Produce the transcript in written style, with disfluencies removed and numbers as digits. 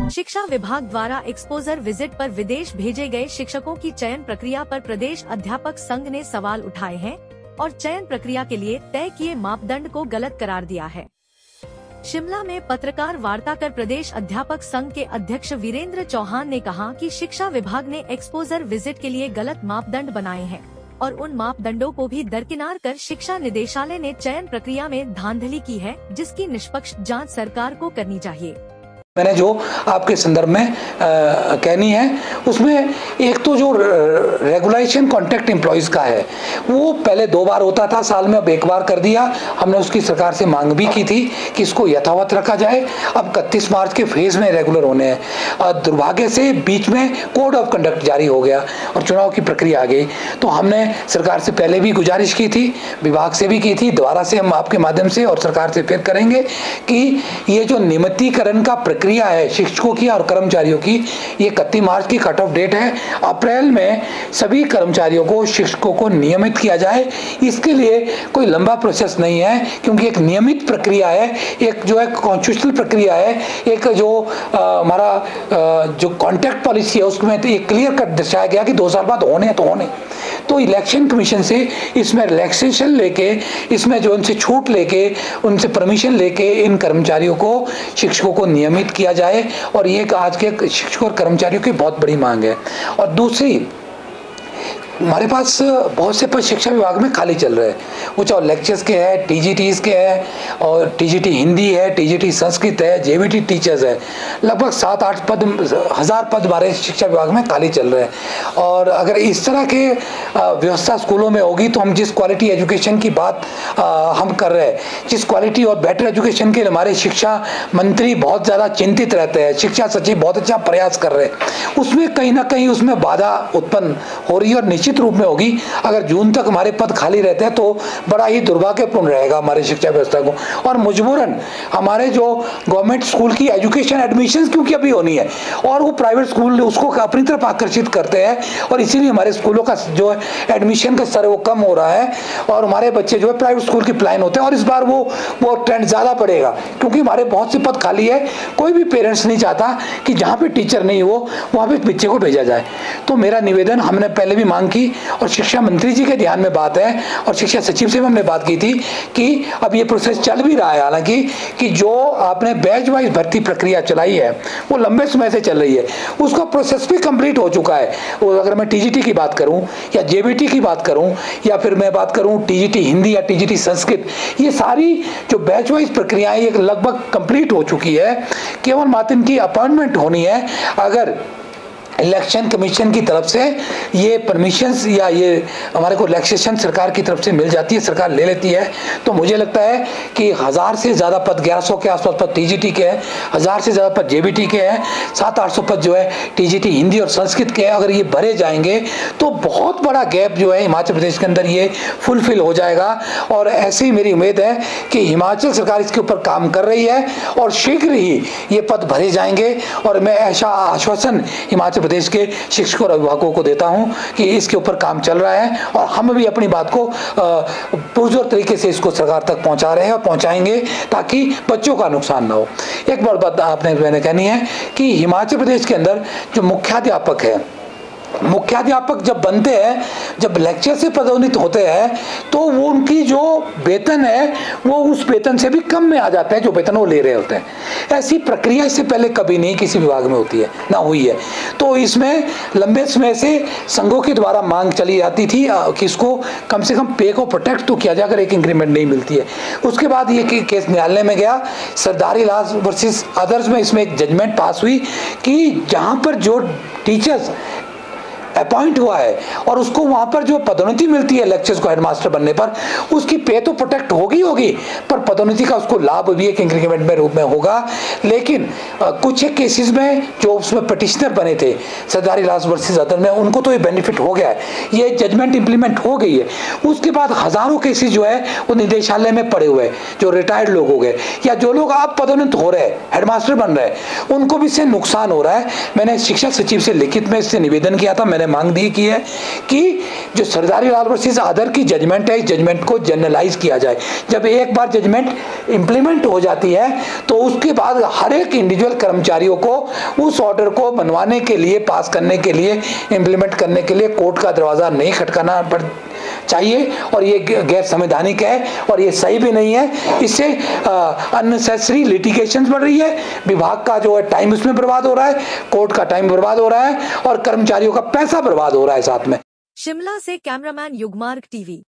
शिक्षा विभाग द्वारा एक्सपोजर विजिट पर विदेश भेजे गए शिक्षकों की चयन प्रक्रिया पर प्रदेश अध्यापक संघ ने सवाल उठाए हैं और चयन प्रक्रिया के लिए तय किए मापदंड को गलत करार दिया है। शिमला में पत्रकार वार्ता कर प्रदेश अध्यापक संघ के अध्यक्ष वीरेंद्र चौहान ने कहा कि शिक्षा विभाग ने एक्सपोजर विजिट के लिए गलत मापदंड बनाए हैं और उन मापदंडों को भी दरकिनार कर शिक्षा निदेशालय ने चयन प्रक्रिया में धांधली की है, जिसकी निष्पक्ष जांच सरकार को करनी चाहिए। मैंने जो आपके संदर्भ में कहनी है उसमें एक तो जो रेगुलेशन कॉन्ट्रैक्ट एम्प्लॉयज का है वो पहले 2 बार होता था साल में, अब 1 बार कर दिया। हमने उसकी सरकार से मांग भी की थी कि इसको यथावत रखा जाए। अब 31 मार्च के फेज में रेगुलर होने हैं और दुर्भाग्य से बीच में कोड ऑफ कंडक्ट जारी हो गया और चुनाव की प्रक्रिया आ गई। तो हमने सरकार से पहले भी गुजारिश की थी, विभाग से भी की थी, दोबारा से हम आपके माध्यम से और सरकार से फिर करेंगे कि ये जो नियमितीकरण का प्रक्रिया है शिक्षकों की और कर्मचारियों की, ये 31 मार्च की कट ऑफ डेट है। अप्रैल में सभी कर्मचारियों को, शिक्षकों को नियमित किया जाए। इसके लिए कोई लंबा प्रोसेस नहीं है क्योंकि एक नियमित प्रक्रिया है, एक जो है कॉन्स्टिट्यूशनल प्रक्रिया है, एक जो हमारा जो कॉन्ट्रैक्ट पॉलिसी है उसमें तो ये क्लियर कट दर्शाया गया कि 2 साल बाद होने तो होने। तो इलेक्शन कमीशन से इसमें रिलैक्सेशन लेके, इसमें जो उनसे छूट लेके, उनसे परमिशन लेके इन कर्मचारियों को, शिक्षकों को नियमित किया जाए और ये आज के शिक्षकों और कर्मचारियों की बहुत बड़ी मांग है। और दूसरी, हमारे पास बहुत से पद शिक्षा विभाग में खाली चल रहे हैं, वो चाहे लेक्चर्स के हैं, टीजीटीज के हैं और टीजीटी हिंदी है, टीजीटी संस्कृत है, जेबीटी टीचर्स है। लगभग 7-8 पद, 1000 पद हमारे शिक्षा विभाग में खाली चल रहे हैं। और अगर इस तरह के व्यवस्था स्कूलों में होगी तो हम जिस क्वालिटी एजुकेशन की बात हम कर रहे हैं, जिस क्वालिटी और बेटर एजुकेशन के लिए हमारे शिक्षा मंत्री बहुत ज़्यादा चिंतित रहते हैं, शिक्षा सचिव बहुत अच्छा प्रयास कर रहे हैं, उसमें कहीं ना कहीं उसमें बाधा उत्पन्न हो रही है और निश्चित रूप में होगी। अगर जून तक हमारे पद खाली रहते हैं तो बड़ा ही दुर्भाग्यपूर्ण रहेगा हमारे शिक्षा व्यवस्था को। और मजबूरन हमारे जो गवर्नमेंट स्कूल की एजुकेशन एडमिशन क्योंकि अभी होनी है और वो प्राइवेट स्कूल उसको अपनी तरफ आकर्षित करते हैं और इसीलिए हमारे स्कूलों का जो एडमिशन का स्तर वो कम हो रहा है और हमारे बच्चे जो है प्राइवेट स्कूल की पलायन होते हैं। और इस बार वो ट्रेंड ज़्यादा बढ़ेगा क्योंकि हमारे बहुत से पद खाली है। कोई भी पेरेंट्स नहीं चाहता कि जहाँ पे टीचर नहीं हो वहाँ पे बच्चे को भेजा जाए। तो मेरा निवेदन, हमने पहले भी मांग की और शिक्षा मंत्री जी के ध्यान में बात है और शिक्षा सचिव से भी हमने बात की थी कि अब ये प्रोसेस चल भी रहा है, हालांकि कि जो आपने बैच वाइज भर्ती प्रक्रिया चलाई है वो लंबे समय से चल रही है, उसका प्रोसेस भी कंप्लीट हो चुका है। और अगर मैं टीजीटी की बात करूं या जेबीटी की बात करूं या फिर मैं बात करूं टीजीटी हिंदी या टीजीटी संस्कृत, ये सारी जो बैच वाइज प्रक्रियाएं ये लगभग कंप्लीट हो चुकी है। केवल मात्र इनकी अपॉइंटमेंट होनी है। अगर इलेक्शन कमीशन की तरफ से ये परमिशंस या ये हमारे को रिलैक्सेशन सरकार की तरफ से मिल जाती है, सरकार ले लेती है, तो मुझे लगता है कि 1000 से ज़्यादा पद, 1100 के आसपास पद टीजीटी के हैं, 1000 से ज़्यादा पद जेबीटी के हैं, 700-800 पद जो है टीजीटी हिंदी और संस्कृत के हैं। अगर ये भरे जाएंगे तो बहुत बड़ा गैप जो है हिमाचल प्रदेश के अंदर ये फुलफिल हो जाएगा। और ऐसी मेरी उम्मीद है कि हिमाचल सरकार इसके ऊपर काम कर रही है और शीघ्र ही ये पद भरे जाएंगे। और मैं ऐसा आश्वासन हिमाचल प्रदेश के शिक्षकों और अभिभावकों को देता हूं कि इसके ऊपर काम चल रहा है और हम भी अपनी बात को पुरजोर तरीके से इसको सरकार तक पहुंचा रहे हैं और पहुंचाएंगे ताकि बच्चों का नुकसान ना हो। एक बार बात मैंने कहनी है कि हिमाचल प्रदेश के अंदर जो मुख्याध्यापक है, मुख्याध्यापक जब बनते हैं, जब लेक्चर से पदोन्नत होते हैं तो वो उनकी जो वेतन है वो उस वेतन से भी कम में आ जाता है जो वेतन वो ले रहे होते हैं। ऐसी प्रक्रिया इससे पहले कभी नहीं किसी विभाग में होती है, ना हुई है। तो इसमें लंबे समय से संघों के द्वारा मांग चली जाती थी कि इसको कम से कम पे को प्रोटेक्ट तो किया जाए अगर एक इंक्रीमेंट नहीं मिलती है। उसके बाद ये केस न्यायालय में गया, सरदारी लाज वर्सेस अदर्स में इसमें एक जजमेंट पास हुई कि जहाँ पर जो टीचर्स अपॉइंट हुआ है और उसको वहां पर जो पदोन्नति मिलती है लेक्चर्स को हेडमास्टर बनने पर, उसकी पे तो प्रोटेक्ट होगी पर पदोन्नति का उसको लाभ भी एक इंक्रीमेंट में रूप में होगा। लेकिन कुछ एक केसेस में जो उसमें पिटिशनर बने थे सरदारी लाज वर्सेस अदर में, उनको तो ये बेनिफिट हो गया है, ये जजमेंट इंप्लीमेंट हो गई है। उसके बाद हजारों केसेस जो है वो निदेशालय में पड़े हुए हैं, जो रिटायर्ड लोग हो गए या जो लोग अब पदोन्नत हो रहे हैं, हेडमास्टर बन रहे हैं, उनको भी इससे नुकसान हो रहा है। मैंने शिक्षा सचिव से लिखित में इससे निवेदन किया था, मैंने ने मांग दी की है कि जो सरदारी लाल वर्सेस अदर की जजमेंट है, इस जजमेंट को जनरलाइज किया जाए। जब एक बार जजमेंट इंप्लीमेंट हो जाती है तो उसके बाद हर एक इंडिविजुअल कर्मचारियों को उस ऑर्डर को बनवाने के लिए, पास करने के लिए, इंप्लीमेंट करने के लिए कोर्ट का दरवाजा नहीं खटकाना चाहिए। और ये गैर संवैधानिक है और ये सही भी नहीं है। इससे अननेसेसरी लिटिगेशंस बढ़ रही है, विभाग का जो है टाइम उसमें बर्बाद हो रहा है, कोर्ट का टाइम बर्बाद हो रहा है और कर्मचारियों का पैसा बर्बाद हो रहा है साथ में। शिमला से कैमरामैन युगमार्ग टीवी।